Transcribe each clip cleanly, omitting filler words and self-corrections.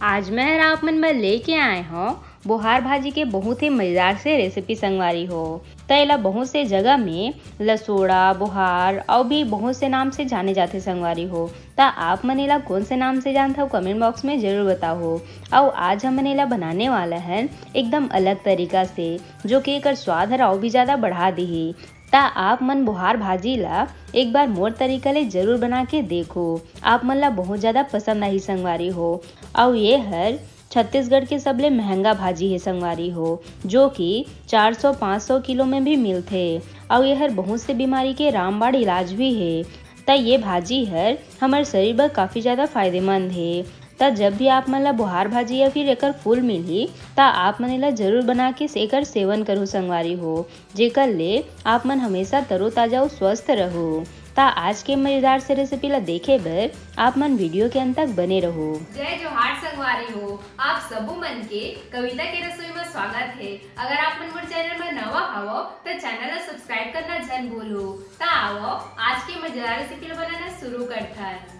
आज मैं आप मन में लेके आए हो बुहार भाजी के बहुत ही मजेदार से रेसिपी संगवारी हो। तो एला बहुत से जगह में लसोड़ा बुहार और भी बहुत से नाम से जाने जाते संगवारी हो। तो आप मन एला कौन से नाम से जानते हो कमेंट बॉक्स में जरूर बताओ। और आज हम एला बनाने वाला है एकदम अलग तरीका से, जो कि एक स्वाद है और भी ज़्यादा बढ़ा दी। ता आप मन बुहार भाजी ला एक बार मोर तरीका ले जरूर बना के देखो, आप मन ला बहुत ज़्यादा पसंद आई संगवारी हो। और ये हर छत्तीसगढ़ के सबले महंगा भाजी है संगवारी हो, जो कि 400-500 किलो में भी मिलते। और ये हर बहुत से बीमारी के रामबाण इलाज भी है। त ये भाजी हर हमारे शरीर बर काफ़ी ज़्यादा फायदेमंद है। त जब भी आप मन ला बुहार भाजी या फिर एकर फूल मिली त आप मन ला जरूर बना के एकर सेवन करो संगवारी हो, जेकर ले आप मन हमेशा तरोताजा और स्वस्थ रहो। ता आज के मजेदार से रेसिपी ला देखे बर आप मन वीडियो के अंत तक बने रहो। जय जोहार संगवारी हो, आप सबो मन के कविता के रसोई में स्वागत है। अगर आप मन मोर चैनल में नवा हवो तो चैनल ला सब्सक्राइब करना जन भूलो। ता आओ आज के मजेदार रेसिपी ला बनाना शुरू करता है।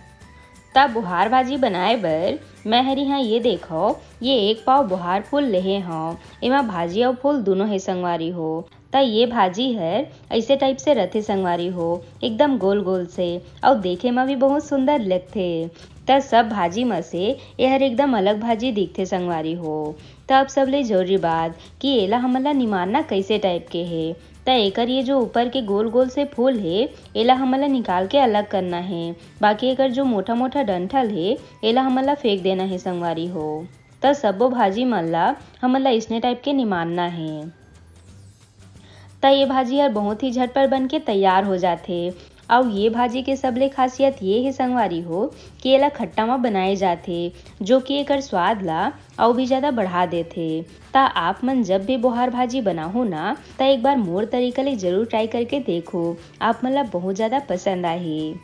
ता बुहार भाजी बनाए बर मैं हरी हाँ ये देखो, ये 1 पाव बुहार फूल लेहे हूँ। एमा भाजी और फूल दोनों है संगवारी हो। ता ये भाजी है ऐसे टाइप से रथे संगवारी हो, एकदम गोल गोल से, और देखे में भी बहुत सुंदर लगते। त सब भाजी में से यह एकदम अलग भाजी दिखते संगवारी हो। तब सब ले जरूरी बात कि एला हमला निमारना कैसे टाइप के है। त एकर ये जो ऊपर के गोल गोल से फूल है एला हमला निकाल के अलग करना है। बाकी एकर जो मोटा मोटा डंठल है एला हमला फेंक देना है संगवारी हो। त सबो भाजी मन ला हमला इसने टाइप के निमारना है। त ये भाजी हर बहुत ही झटपट बन के तैयार हो जाते। और ये भाजी के सबले खासियत ये है संगवारी हो कि एला खट्टा में बनाए जाते, जो कि एकर स्वाद ला और भी ज़्यादा बढ़ा देते। ता आप मन जब भी बुहार भाजी बनाहो ना त एक बार मोर तरीका ले जरूर ट्राई करके देखो, आप मन ला बहुत ज़्यादा पसंद आही।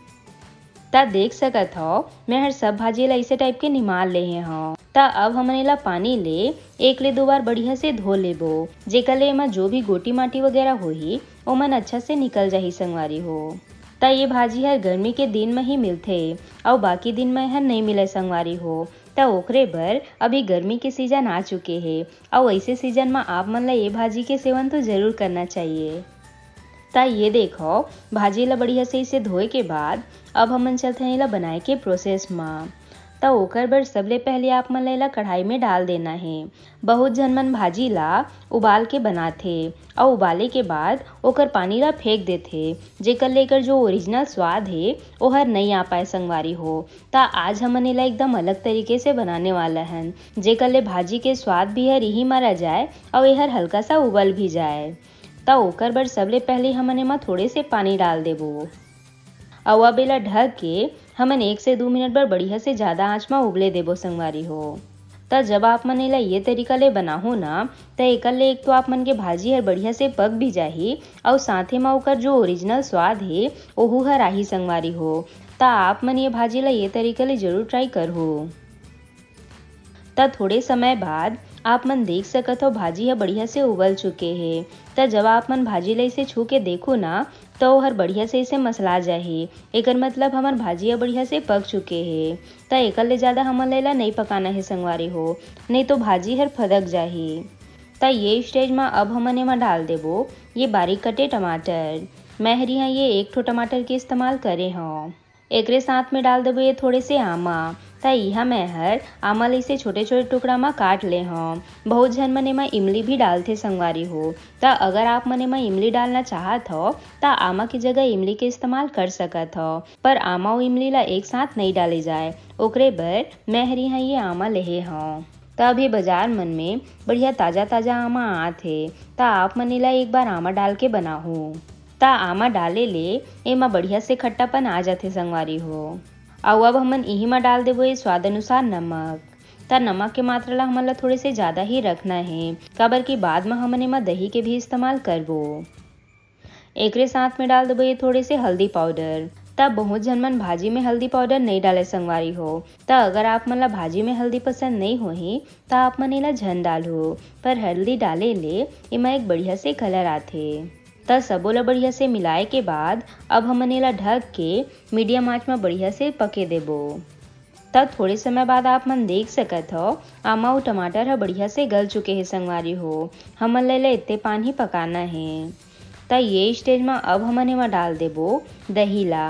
ता देख सकत हो मैं हर सब भाजी ला इसे टाइप के निमार लेहे हूँ। ता अब हमन एला पानी ले 1 ले 2 बार बढ़िया से धो लेबो, जेकर ले एमा जो भी गोटी माटी वगैरह होही ओमन अच्छा से निकल जाही संगवारी हो। ता ये भाजी हर गर्मी के दिन में ही मिलते और बाकी दिन में हर नहीं मिले संगवारी हो। ता ओकरे बर अभी गर्मी के सीजन आ चुके हैं और ऐसे सीजन में आप मन ला ये भाजी के सेवन तो जरूर करना चाहिए। ता ये देखो भाजी ला बढ़िया से इसे धोए के बाद अब हमन चलते हैं इला बनाए के प्रोसेस में। ता ओकर बर सबले पहले आप मन ला कढ़ाई में डाल देना है। बहुत झन मन भाजी ला उबाल के बनाथे और उबाले के बाद ओकर पानी ला फेंक देथे, जेकर लेकर जो ओरिजिनल स्वाद है वो हर नहीं आ पाए संगवारी हो। ता आज हमन एला एकदम अलग तरीके से बनाने वाला हैं, जेकर ले भाजी के स्वाद भी हर यही मारा जाए और यह हल्का सा उबल भी जाए। ता ओकर बर सबले पहले हमन एमा थोड़े से पानी डाल देबो और अब एला ढक के हमन 1 से 2 मिनट बर बढ़िया से ज़्यादा आँच में उबले देबो संगवारी हो। त जब आप मन एला ये तरीका ले बनाहो ना त एकर ले एक तो आप मन के भाजी हर बढ़िया से पक भी जाही और साथे में ओकर जो ओरिजिनल स्वाद है ओहू हर आही संगवारी हो। ता आप मन ये भाजी ला ये तरीका ले जरूर ट्राई करहो। त थोड़े समय बाद आप मन देख सकत हो भाजी है बढ़िया से उबल चुके हैं। त जब आप मन भाजी ला इसे छू के देखो ना तो हर बढ़िया से इसे मसला जाही, एकर मतलब हमार भाजी है बढ़िया से पक चुके हैं। त एकर ले ज़्यादा हमन ला नहीं पकाना है संगवारी हो, नहीं तो भाजी हर फदक जाही। त ये स्टेज में अब हमन एमा डाल देबो ये बारीक कटे टमाटर। मैं हरी यहाँ ये 1 ठो टमाटर के इस्तेमाल करे हूँ। एकरे साथ में डाल देबो ये थोड़े से आमा। त यहाँ मैं हर आमा ला इसे छोटे छोटे टुकड़ा में काट ले हूँ। बहुत झन मन एमा इमली भी डालते संगवारी हो। त अगर आप मन एमा इमली डालना चाहत हो त आमा की जगह इमली के इस्तेमाल कर सकत हो, पर आमा और इमली ला एक साथ नहीं डाले जाए। ओकरे बर मैं हरी यहाँ ये आमा लेहे हूँ। त अभी बाजार मन में बढ़िया ताज़ा ताज़ा आमा आथे, त आप मन एला एक बार आमा डाल के बनाहू। ता आमा डाले ले एमा बढ़िया से खट्टापन आ जाथे संगवारी हो। और अब हमन यही में डाल देबो ये स्वाद अनुसार नमक। ता नमक के मात्रा ला हमन ला थोड़े से ज़्यादा ही रखना है, काबर की बाद में हमन एमा दही के भी इस्तेमाल करबो। एकरे साथ में डाल देबो ये थोड़े से हल्दी पाउडर। तब बहुत झन मन भाजी में हल्दी पाउडर नहीं डाले संगवारी हो। त अगर आप मन ला भाजी में हल्दी पसंद नहीं होही त आप मन एला झन डालो, पर हल्दी डाले ले एमा एक बढ़िया से कलर आथे। त सबो ला बढ़िया से मिलाए के बाद अब हमन एला ढक के मीडियम आंच में बढ़िया से पके देबो। तब थोड़े समय बाद आप मन देख सकत हो आमा अउ टमाटर ह बढ़िया से गल चुके हे संगवारी हो। हमन ले इतने पानी पकाना है। त ये स्टेज में अब हमन एमा डाल देबो दही ला।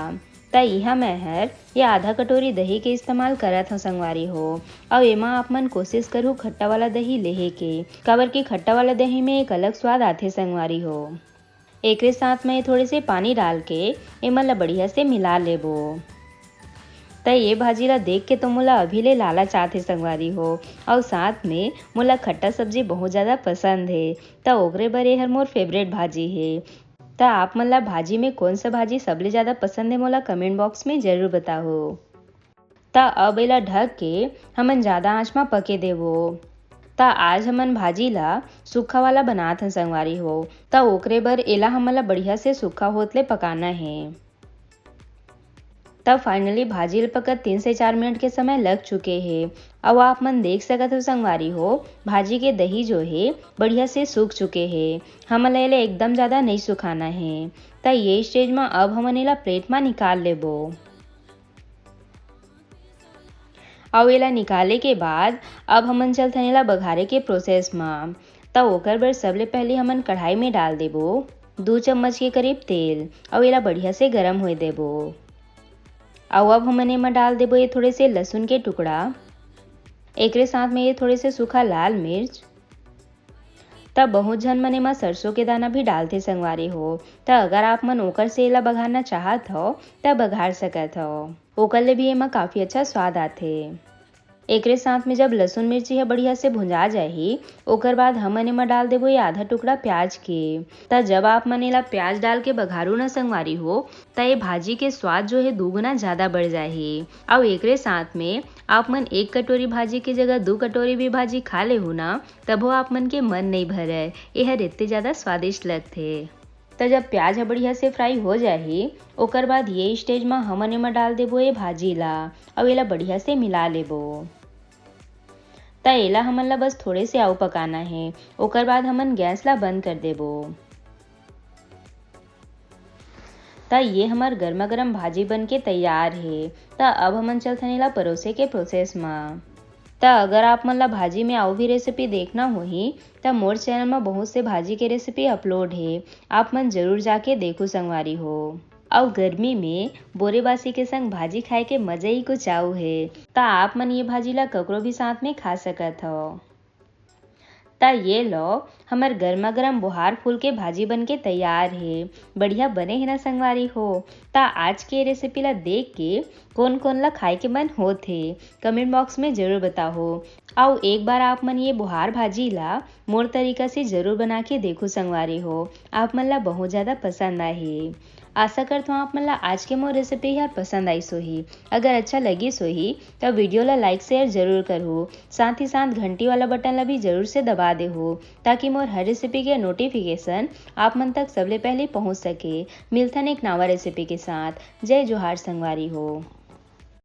त इहा मैं हर ये आधा कटोरी दही के इस्तेमाल करत हूँ संगवारी हो। अब एमा आप मन कोशिश करू खट्टा वाला दही लेहे के, काबर की खट्टा वाला दही में एक अलग स्वाद आथे संगवारी हो। एकरे साथ में थोड़े से पानी डाल के एमा ला बढ़िया से मिला लेबो। त ये भाजी ला देख के तो मोला अभी ले लालच आथे संगवारी हो। और साथ में मोला खट्टा सब्जी बहुत ज़्यादा पसंद है। त ओकरे बर ये हर मोर फेवरेट भाजी है। त आप मन ला भाजी में कौन सा भाजी सबले ज़्यादा पसंद है मोला कमेंट बॉक्स में ज़रूर बताओ। त अब एला ढक के हमन ज़्यादा आँच में पके देबो। त आज हमन भाजी ला सूखा वाला बनात हन संगवारी हो। त ओकरे बर एला हमन ला बढ़िया से सूखा होत ले पकाना है। तब फाइनली भाजी ल पकत 3 से 4 मिनट के समय लग चुके हैं। अब आप मन देख सकत हो संगवारी हो भाजी के दही जो है बढ़िया से सूख चुके हैं। हमन एला एकदम ज़्यादा नहीं सुखाना है। त ये स्टेज में अब हमन एला प्लेट में निकाल लेबो। और एला निकाले के बाद अब हमन चलथन एला बघारे के प्रोसेस में। त ओकर बर सबले पहले हमन कढ़ाई में डाल देबो 2 चम्मच के करीब तेल और एला बढ़िया से गरम होए देबो। और अब हमन एमा डाल देबो ये थोड़े से लहसुन के टुकड़ा, एकरे साथ में ये थोड़े से सूखा लाल मिर्च। तब बहुत झन मन एमा सरसों के दाना भी डालते संगवारी हो। त अगर आप मन ओकर से एला बघारना चाहत हो तब बघार सकत हो। ओकर ले भी एमा काफ़ी अच्छा स्वाद आथे। एकरे साथ में जब लहसुन मिर्ची है बढ़िया से भुंजा जाही ओकर बाद हमन एमा डाल देबो ये आधा टुकड़ा प्याज के। त जब आप मन एला प्याज डाल के बघारू ना संगवारी हो त ये भाजी के स्वाद जो है दुगुना ज़्यादा बढ़ जाही। और एकरे साथ में आप मन 1 कटोरी भाजी के जगह 2 कटोरी भी भाजी खा ले हो ना तब आप मन के मन नहीं भरे। ये हर इतने ज़्यादा स्वादिष्ट लगथे। त जब प्याज ह बढ़िया से फ्राई हो जाही ओकर बाद ये स्टेज में हमन एमा डाल देबो ये भाजी ला और एला बढ़िया से मिला लेबो। त एला हमन ला बस थोड़े से आउ पकाना है। ओकर बाद हमन गैस ला बंद कर देबो। त ये हमार गर्मा गर्म भाजी बन के तैयार है। त अब हमन चलथन एला परोसे के प्रोसेस में। त अगर आप मन ला भाजी में आउ भी रेसिपी देखना होही त मोर चैनल में बहुत से भाजी के रेसिपी अपलोड है। आप मन जरूर जाके देखो संगवारी हो। और गर्मी में बोरे बासी के संग भाजी खाए के मजा ही कुछ आउ है। त आप मन ये भाजी ला ककरो भी साथ में खा सकत हो। त ये लो हमार गर्मा गर्म बोहार फूल के भाजी बन के तैयार है। बढ़िया बने है ना संगवारी हो। त आज के रेसिपी ला देख के कौन कौन ला खाए के मन होत है कमेंट बॉक्स में जरूर बताओ। और एक बार आप मन ये बोहार भाजी ला मोर तरीका से जरूर बना के देखो संगवारी हो। आप मन ला बहुत ज़्यादा पसंद आही। आशा करता हूँ आप मन ला आज के मोर रेसिपी यार पसंद आई सोही। अगर अच्छा लगी सोही तो वीडियो ला लाइक शेयर जरूर करो। साथ ही साथ घंटी वाला बटन ला भी जरूर से दबा दे हो ताकि मोर हर रेसिपी के नोटिफिकेशन आप मन तक सबले पहले पहुँच सके। मिलथन एक नवा रेसिपी के साथ। जय जोहार संगवारी हो।